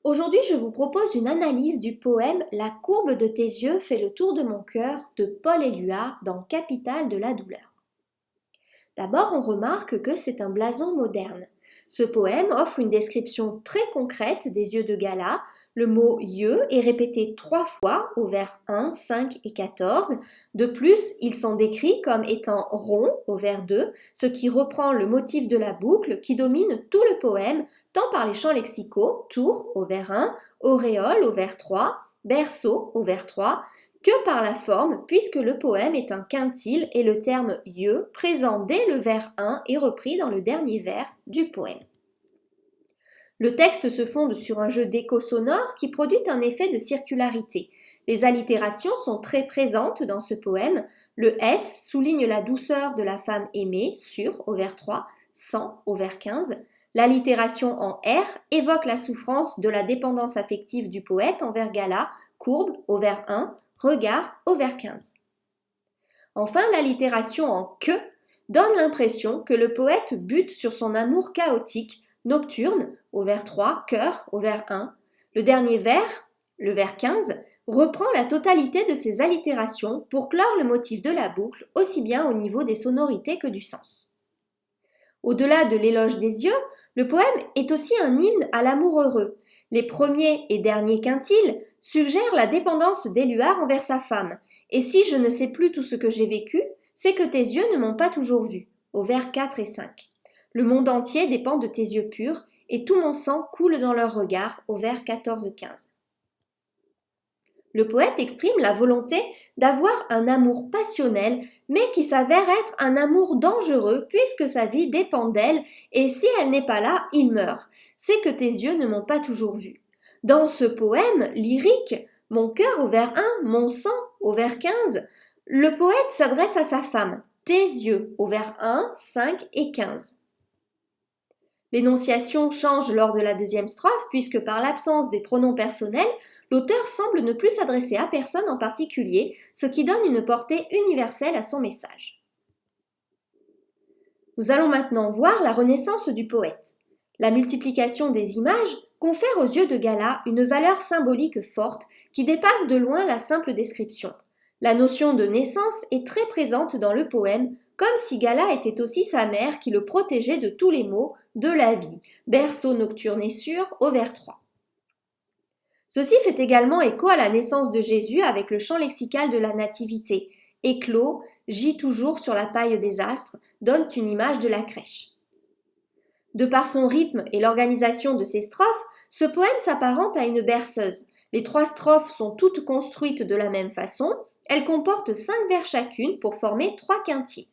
Aujourd'hui, je vous propose une analyse du poème La courbe de tes yeux fait le tour de mon cœur de Paul Éluard dans Capitale de la douleur. D'abord, on remarque que c'est un blason moderne. Ce poème offre une description très concrète des yeux de Gala. Le mot yeux est répété 3 fois au vers 1, 5 et 14. De plus, ils sont décrits comme étant ronds au vers 2, ce qui reprend le motif de la boucle qui domine tout le poème, tant par les champs lexicaux, tour au vers 1, auréole au vers 3, berceau au vers 3, que par la forme, puisque le poème est un quintile et le terme yeux, présent dès le vers 1, est repris dans le dernier vers du poème. Le texte se fonde sur un jeu d'écho sonore qui produit un effet de circularité. Les allitérations sont très présentes dans ce poème. Le S souligne la douceur de la femme aimée, sur au vers 3, sans au vers 15. L'allitération en R évoque la souffrance de la dépendance affective du poète envers Gala, courbe au vers 1, regard au vers 15. Enfin, l'allitération en que donne l'impression que le poète bute sur son amour chaotique, nocturne au vers 3, cœur au vers 1. Le dernier vers, le vers 15, reprend la totalité de ces allitérations pour clore le motif de la boucle, aussi bien au niveau des sonorités que du sens. Au-delà de l'éloge des yeux, le poème est aussi un hymne à l'amour heureux. Les premiers et derniers quintiles suggèrent la dépendance d'Éluard envers sa femme. Et si je ne sais plus tout ce que j'ai vécu, c'est que tes yeux ne m'ont pas toujours vu, au vers 4 et 5. Le monde entier dépend de tes yeux purs, et tout mon sang coule dans leur regard, au vers 14-15. Le poète exprime la volonté d'avoir un amour passionnel, mais qui s'avère être un amour dangereux puisque sa vie dépend d'elle, et si elle n'est pas là, il meurt. C'est que tes yeux ne m'ont pas toujours vu. Dans ce poème lyrique, mon cœur au vers 1, mon sang au vers 15, le poète s'adresse à sa femme, tes yeux au vers 1, 5 et 15. L'énonciation change lors de la deuxième strophe puisque par l'absence des pronoms personnels, l'auteur semble ne plus s'adresser à personne en particulier, ce qui donne une portée universelle à son message. Nous allons maintenant voir la renaissance du poète. La multiplication des images confère aux yeux de Gala une valeur symbolique forte qui dépasse de loin la simple description. La notion de naissance est très présente dans le poème, comme si Gala était aussi sa mère qui le protégeait de tous les maux de la vie. Berceau nocturne et sûr au vers 3. Ceci fait également écho à la naissance de Jésus avec le chant lexical de la nativité. Éclos, gît toujours sur la paille des astres, donne une image de la crèche. De par son rythme et l'organisation de ses strophes, ce poème s'apparente à une berceuse. Les 3 strophes sont toutes construites de la même façon. Elles comportent 5 vers chacune pour former 3 quintiles.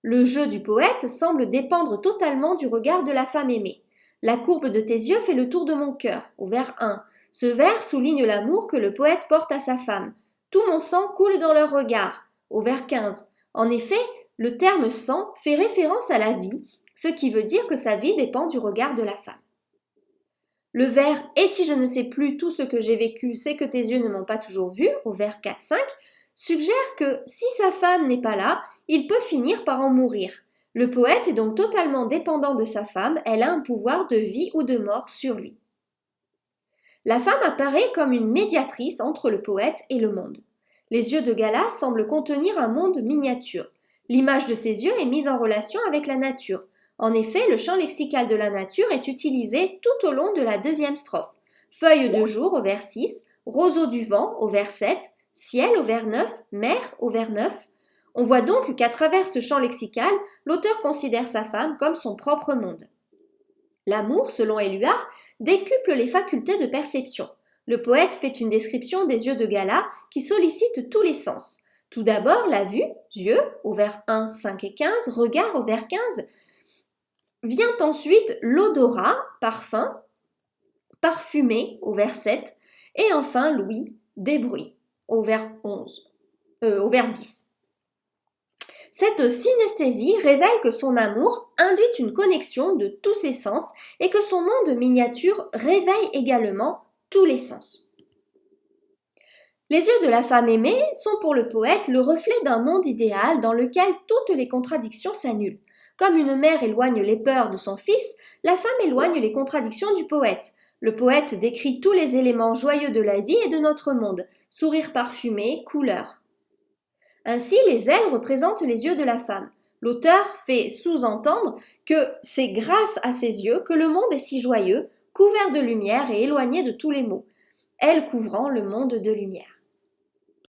Le jeu du poète semble dépendre totalement du regard de la femme aimée. La courbe de tes yeux fait le tour de mon cœur, au vers 1. Ce vers souligne l'amour que le poète porte à sa femme. Tout mon sang coule dans leur regard, au vers 15. En effet, le terme sang fait référence à la vie, ce qui veut dire que sa vie dépend du regard de la femme. Le vers « Et si je ne sais plus tout ce que j'ai vécu, c'est que tes yeux ne m'ont pas toujours vu » au vers 4-5 suggère que si sa femme n'est pas là, il peut finir par en mourir. Le poète est donc totalement dépendant de sa femme, elle a un pouvoir de vie ou de mort sur lui. La femme apparaît comme une médiatrice entre le poète et le monde. Les yeux de Gala semblent contenir un monde miniature. L'image de ses yeux est mise en relation avec la nature. En effet, le champ lexical de la nature est utilisé tout au long de la deuxième strophe. Feuilles de jour au vers 6, roseau du vent au vers 7, ciel au vers 9, mer au vers 9. On voit donc qu'à travers ce champ lexical, l'auteur considère sa femme comme son propre monde. L'amour, selon Éluard, décuple les facultés de perception. Le poète fait une description des yeux de Gala qui sollicitent tous les sens. Tout d'abord, la vue, yeux, au vers 1, 5 et 15, regard au vers 15. Vient ensuite l'odorat, parfum, parfumé, au vers 7. Et enfin, l'ouïe, des bruits, au vers 10. Cette synesthésie révèle que son amour induit une connexion de tous ses sens et que son monde miniature réveille également tous les sens. Les yeux de la femme aimée sont pour le poète le reflet d'un monde idéal dans lequel toutes les contradictions s'annulent. Comme une mère éloigne les peurs de son fils, la femme éloigne les contradictions du poète. Le poète décrit tous les éléments joyeux de la vie et de notre monde, sourire parfumé, couleurs. Ainsi, les ailes représentent les yeux de la femme. L'auteur fait sous-entendre que c'est grâce à ses yeux que le monde est si joyeux, couvert de lumière et éloigné de tous les maux, elle couvrant le monde de lumière.